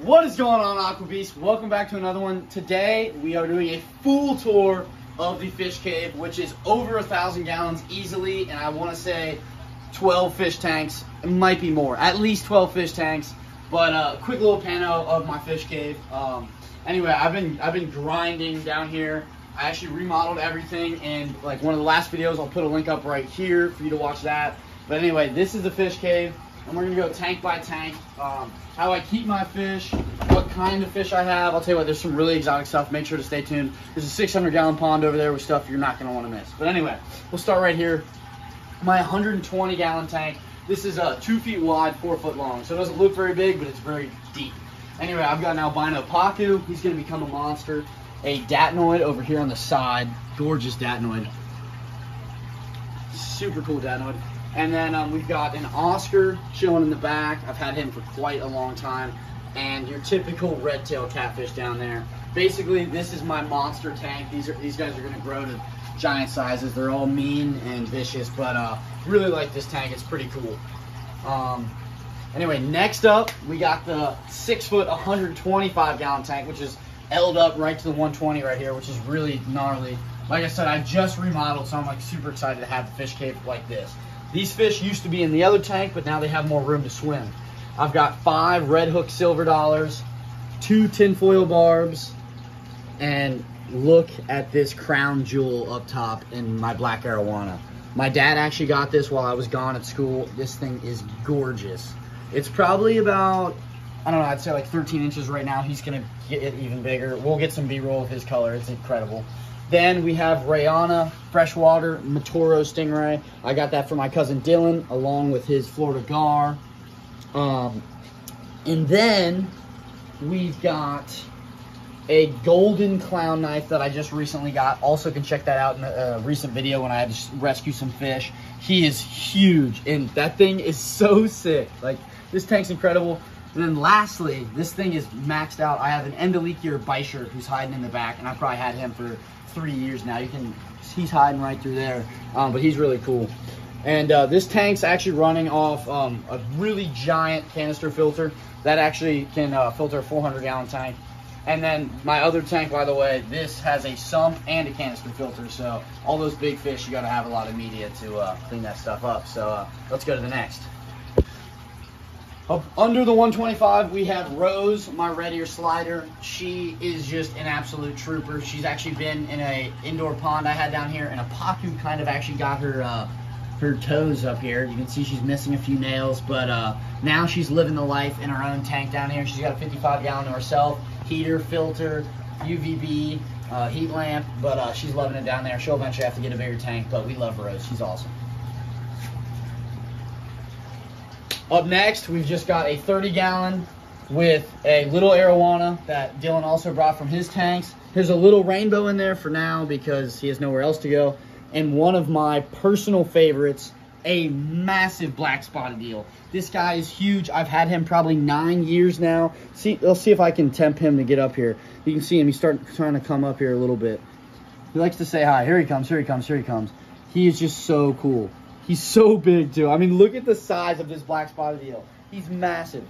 What is going on, AquaBeast? Welcome back to another one. Today we are doing a full tour of the fish cave, which is over 1,000 gallons easily, and I want to say 12 fish tanks. It might be more, at least 12 fish tanks. But quick little pano of my fish cave. Anyway, I've been grinding down here. I actually remodeled everything, and like one of the last videos, I'll put a link up right here for you to watch that. But anyway, this is the fish cave, and we're gonna go tank by tank. How I keep my fish, what kind of fish I have. I'll tell you what, there's some really exotic stuff. Make sure to stay tuned. There's a 600-gallon pond over there with stuff you're not gonna want to miss. But anyway, we'll start right here. My 120-gallon tank. This is 2 feet wide, 4 foot long. So it doesn't look very big, but it's very deep. Anyway, I've got an albino pacu. He's gonna become a monster. A datnoid over here on the side. Gorgeous datnoid. Super cool datnoid. And then we've got an Oscar chilling in the back. I've had him for quite a long time. And your typical red-tail catfish down there. Basically, this is my monster tank. These guys are gonna grow to giant sizes. They're all mean and vicious, but really like this tank. It's pretty cool. Anyway, next up, we got the 6 foot, 125-gallon tank, which is L'd up right to the 120 right here, which is really gnarly. Like I said, I just remodeled, so I'm like super excited to have the fish cave like this. These fish used to be in the other tank, but now they have more room to swim. I've got 5 red hook silver dollars, 2 tinfoil barbs, and look at this crown jewel up top in my black arowana. My dad actually got this while I was gone at school. This thing is gorgeous. It's probably about, I don't know, I'd say like 13 inches right now. He's gonna get it even bigger. We'll get some B-roll of his color. It's incredible. Then we have Rayana freshwater Matoro stingray. I got that from my cousin Dylan along with his Florida gar. And then we've got a golden clown knife that I just recently got. Also can check that out in a recent video when I had to rescue some fish. He is huge, and that thing is so sick. Like, this tank's incredible. And then lastly, this thing is maxed out. I have an Endelichia Beischer who's hiding in the back, and I probably had him for 3 years now. He's hiding right through there, but he's really cool. And this tank's actually running off a really giant canister filter that actually can filter a 400-gallon tank. And then my other tank, by the way, this has a sump and a canister filter. So all those big fish, you got to have a lot of media to clean that stuff up. So let's go to the next. Up under the 125, we have Rose, my red ear slider. She is just an absolute trooper. She's actually been in a indoor pond I had down here, and a pacu kind of actually got her toes up here. You can see she's missing a few nails, but now she's living the life in her own tank down here. She's got a 55-gallon to herself, heater, filter, UVB, heat lamp, but she's loving it down there. She'll eventually have to get a bigger tank, but we love Rose. She's awesome. Up next, we've just got a 30-gallon with a little arowana that Dylan also brought from his tanks. There's a little rainbow in there for now because he has nowhere else to go. And one of my personal favorites, a massive black spotted eel. This guy is huge. I've had him probably 9 years now. Let's see if I can tempt him to get up here. You can see him. He's trying to come up here a little bit. He likes to say hi. Here he comes, here he comes, here he comes. He is just so cool. He's so big too. I mean, look at the size of this black spotted eel. He's massive.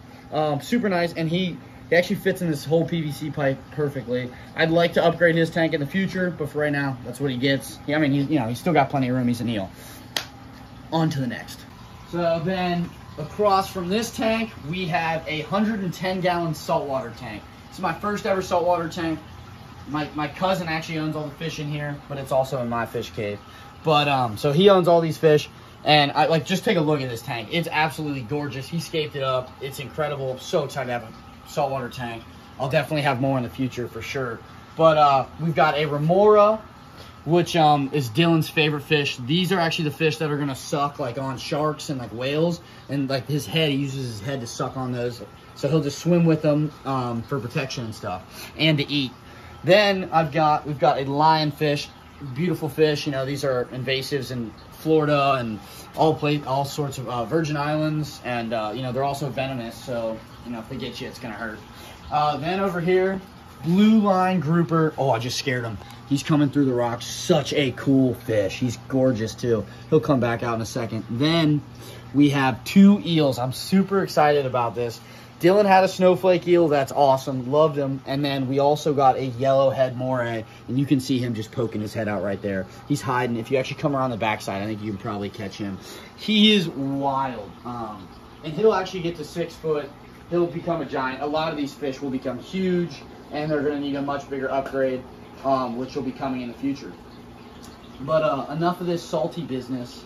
Super nice, and he actually fits in this whole PVC pipe perfectly. I'd like to upgrade his tank in the future, but for right now, that's what he gets. I mean, he's still got plenty of room. He's an eel. On to the next. So then, across from this tank, we have a 110-gallon saltwater tank. This is my first ever saltwater tank. My cousin actually owns all the fish in here, but it's also in my fish cave. But so he owns all these fish. And just take a look at this tank. It's absolutely gorgeous. He scaped it up. It's incredible. I'm so excited to have a saltwater tank. I'll definitely have more in the future for sure. But we've got a remora, which is Dylan's favorite fish. These are actually the fish that are gonna suck like on sharks and like whales. And like his head, he uses his head to suck on those. So he'll just swim with them for protection and stuff, and to eat. Then we've got a lionfish, beautiful fish. These are invasives in Florida and all sorts of Virgin Islands, and they're also venomous, so if they get you, it's gonna hurt. Then over here, blue line grouper. Oh, I just scared him. He's coming through the rocks. Such a cool fish. He's gorgeous too. He'll come back out in a second. Then we have 2 eels. I'm super excited about this. Dylan had a snowflake eel. That's awesome. Loved him. And then we also got a yellowhead moray, and you can see him just poking his head out right there. He's hiding. If you actually come around the backside, I think you can probably catch him. He is wild. And he'll actually get to 6 foot. He'll become a giant. A lot of these fish will become huge, and they're going to need a much bigger upgrade, which will be coming in the future. But enough of this salty business.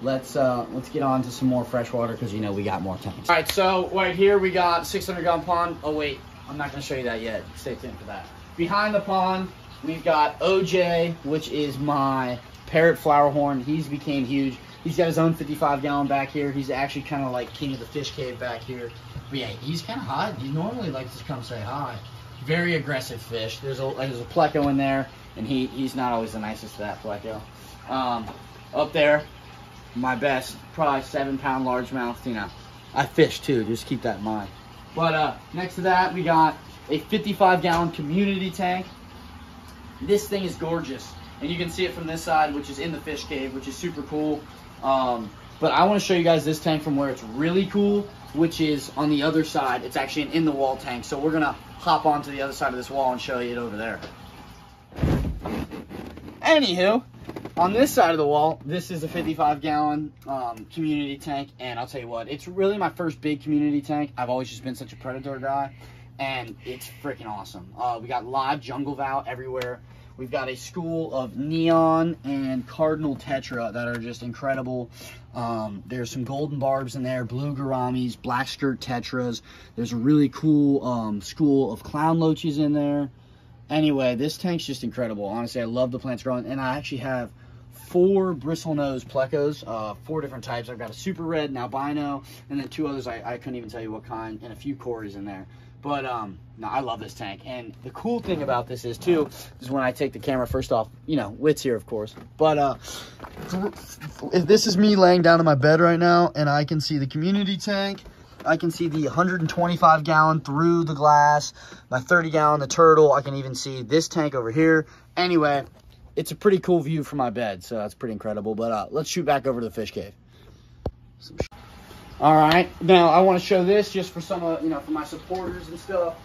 Let's get on to some more freshwater because, you know, we got more tanks. All right, so right here we got 600-gallon pond. Oh, wait, I'm not going to show you that yet. Stay tuned for that. Behind the pond, we've got OJ, which is my parrot flower horn. He's became huge. He's got his own 55-gallon back here. He's actually kind of like king of the fish cave back here. But yeah, he's kind of hot. He normally likes to come say hi. Very aggressive fish. There's a pleco in there, and he's not always the nicest to that pleco. Up there, my best, probably 7-pound largemouth. You know, I fish too, just keep that in mind. But next to that, we got a 55-gallon community tank. This thing is gorgeous, and you can see it from this side, which is in the fish cave, which is super cool. But I want to show you guys this tank from where it's really cool, which is on the other side. It's actually an in-the-wall tank, so we're gonna hop onto the other side of this wall and show you it over there. Anywho, on this side of the wall, this is a 55-gallon community tank, and I'll tell you what, it's really my first big community tank. I've always just been such a predator guy, and it's freaking awesome. We got live jungle vow everywhere. We've got a school of neon and cardinal tetra that are just incredible. There's some golden barbs in there, blue gouramis, black skirt tetras. There's a really cool school of clown loaches in there. Anyway, this tank's just incredible. Honestly, I love the plants growing, and I actually have 4 bristlenose plecos, 4 different types. I've got a super red, an albino, and then 2 others I couldn't even tell you what kind, and a few cories in there. But no, I love this tank. And the cool thing about this is too, is when I take the camera, first off, you know, Wit's here, of course. But if this is me laying down in my bed right now, and I can see the community tank. I can see the 125-gallon through the glass, my 30-gallon, the turtle. I can even see this tank over here. Anyway, it's a pretty cool view from my bed, so that's pretty incredible. But let's shoot back over to the fish cave. All right, now I want to show this just for some, you know, for my supporters and stuff.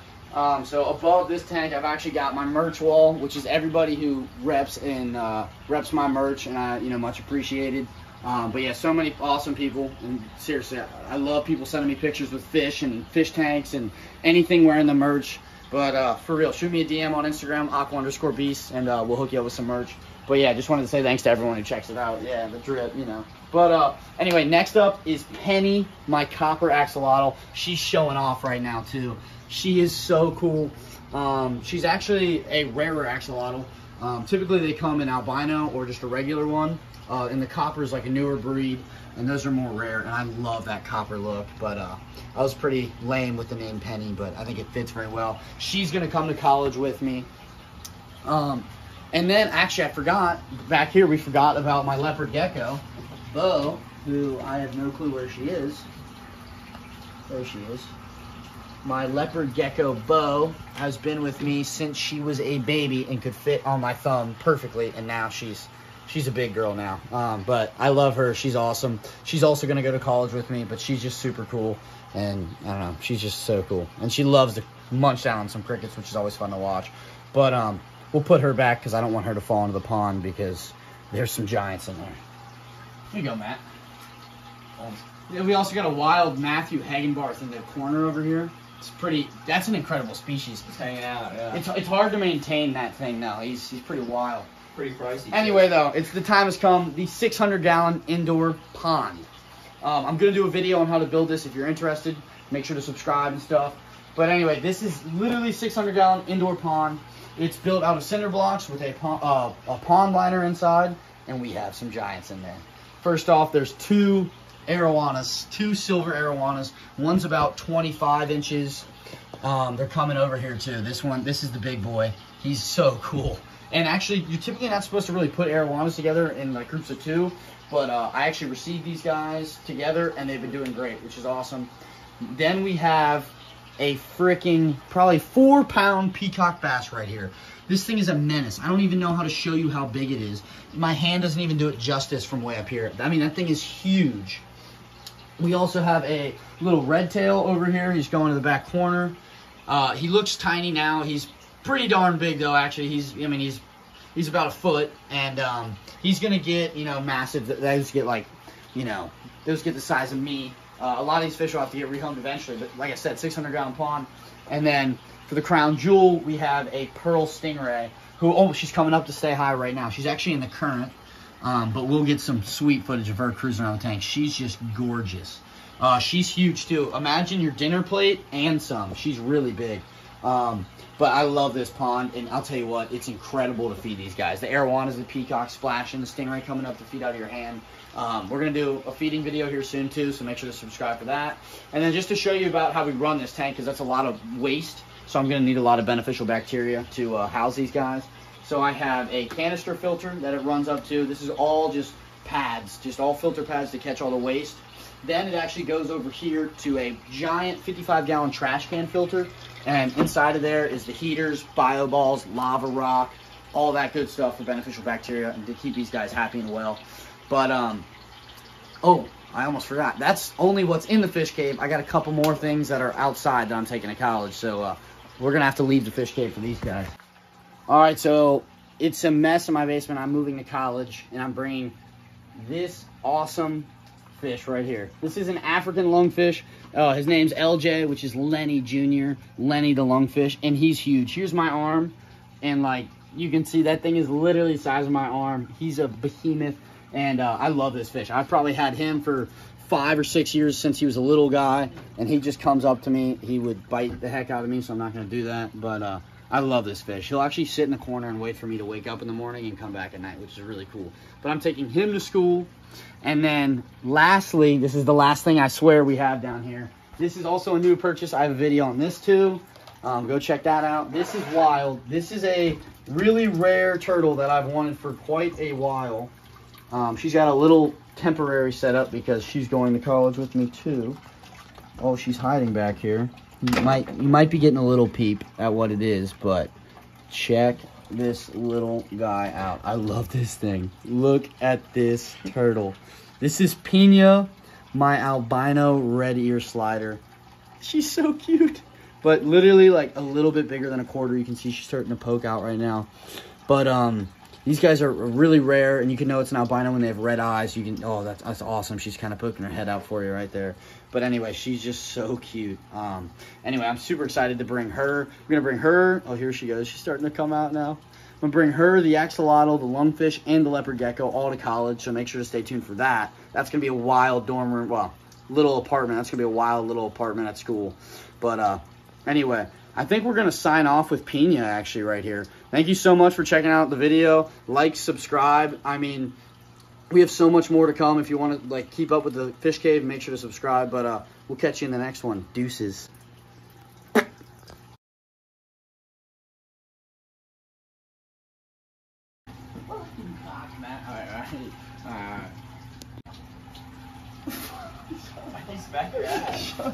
So above this tank, I've actually got my merch wall, which is everybody who reps my merch, and I, you know, much appreciated. But yeah, so many awesome people, and seriously, I love people sending me pictures with fish and fish tanks and anything wearing the merch. But for real, shoot me a DM on Instagram, aqua_beast, and we'll hook you up with some merch. But yeah, just wanted to say thanks to everyone who checks it out. Yeah, the drip, you know. But anyway, next up is Penny, my copper axolotl. She's showing off right now too. She is so cool. She's actually a rarer axolotl. Typically they come in albino or just a regular one. And the copper is like a newer breed, and those are more rare, and I love that copper look. But I was pretty lame with the name Penny, but I think it fits very well. She's gonna come to college with me. And then actually I forgot, back here we forgot about my leopard gecko, Bo, who I have no clue where she is. There she is. My leopard gecko Bo has been with me since she was a baby and could fit on my thumb perfectly, and now she's a big girl now. But I love her. She's awesome. She's also going to go to college with me, but she's just super cool. And I don't know, she's just so cool. And she loves to munch down on some crickets, which is always fun to watch. But we'll put her back because I don't want her to fall into the pond because there's some giants in there. Here you go, Matt. Yeah, we also got a wild Matthew Hagenbarth in the corner over here. It's pretty, that's an incredible species. It's hanging out, yeah. It's hard to maintain that thing now. He's pretty wild. Pretty pricey. Anyway, though, the time has come. The 600-gallon indoor pond. I'm going to do a video on how to build this if you're interested. Make sure to subscribe and stuff. But anyway, this is literally 600-gallon indoor pond. It's built out of cinder blocks with a pond liner inside, and we have some giants in there. First off, there's 2 arowanas, 2 silver arowanas. One's about 25 inches. They're coming over here, too. This is the big boy. He's so cool. And actually, you're typically not supposed to really put arowanas together in like groups of 2, but I actually received these guys together, and they've been doing great, which is awesome. Then we have a freaking probably 4-pound peacock bass right here. This thing is a menace. I don't even know how to show you how big it is. My hand doesn't even do it justice from way up here. I mean, that thing is huge. We also have a little red tail over here. He's going to the back corner. He looks tiny now. He's pretty darn big though. Actually, he's about a foot, and he's gonna get massive. Those get like those get the size of me. A lot of these fish will have to get rehomed eventually, but like I said, 600-gallon pond. And then for the crown jewel, we have a pearl stingray. She's coming up to say hi right now. She's actually in the current, but we'll get some sweet footage of her cruising around the tank. She's just gorgeous. She's huge too. Imagine your dinner plate and some. She's really big. But I love this pond, and I'll tell you what, it's incredible to feed these guys. The arowanas, the peacock splashing, the stingray coming up to feed out of your hand. We're going to do a feeding video here soon too, so make sure to subscribe for that. And then just to show you about how we run this tank, because that's a lot of waste, so I'm going to need a lot of beneficial bacteria to house these guys. So I have a canister filter that it runs up to. This is all just pads, just all filter pads to catch all the waste. Then it actually goes over here to a giant 55-gallon trash can filter. And inside of there is the heaters, bio balls, lava rock, all that good stuff for beneficial bacteria and to keep these guys happy and well. But, oh, I almost forgot. That's only what's in the fish cave. I got a couple more things that are outside that I'm taking to college. So we're going to have to leave the fish cave for these guys. All right, so it's a mess in my basement. I'm moving to college, and I'm bringing this awesome fish right here. This is an African lungfish. His name's LJ, which is Lenny Jr. Lenny the lungfish, and he's huge. Here's my arm, and like you can see, that thing is literally the size of my arm. He's a behemoth, and I love this fish. I've probably had him for 5 or 6 years since he was a little guy, and he just comes up to me. He would bite the heck out of me, so I'm not going to do that, but I love this fish. He'll actually sit in the corner and wait for me to wake up in the morning and come back at night, which is really cool. But I'm taking him to school. And then lastly, this is the last thing I swear we have down here. This is also a new purchase. I have a video on this too. Go check that out. This is wild. This is a really rare turtle that I've wanted for quite a while. She's got a little temporary setup because she's going to college with me too. Oh, she's hiding back here. You might be getting a little peep at what it is, but check this little guy out. I love this thing. Look at this turtle. This is Pina, my albino red ear slider. She's so cute, but literally like a little bit bigger than a quarter. You can see she's starting to poke out right now. But these guys are really rare, and you can know it's an albino when they have red eyes. You can, oh, that's awesome. She's kind of poking her head out for you right there. But anyway, she's just so cute. Anyway, I'm super excited to bring her. We're gonna bring her. Oh, here she goes. She's starting to come out now. I'm gonna bring her, the axolotl, the lungfish, and the leopard gecko all to college. So make sure to stay tuned for that. That's gonna be a wild dorm room. Well, little apartment. That's gonna be a wild little apartment at school. But anyway, I think we're going to sign off with Pina actually right here. Thank you so much for checking out the video. Like, subscribe. I mean, we have so much more to come. If you want to like keep up with the fish cave, make sure to subscribe. But we'll catch you in the next one. Deuces. All right. He's back there.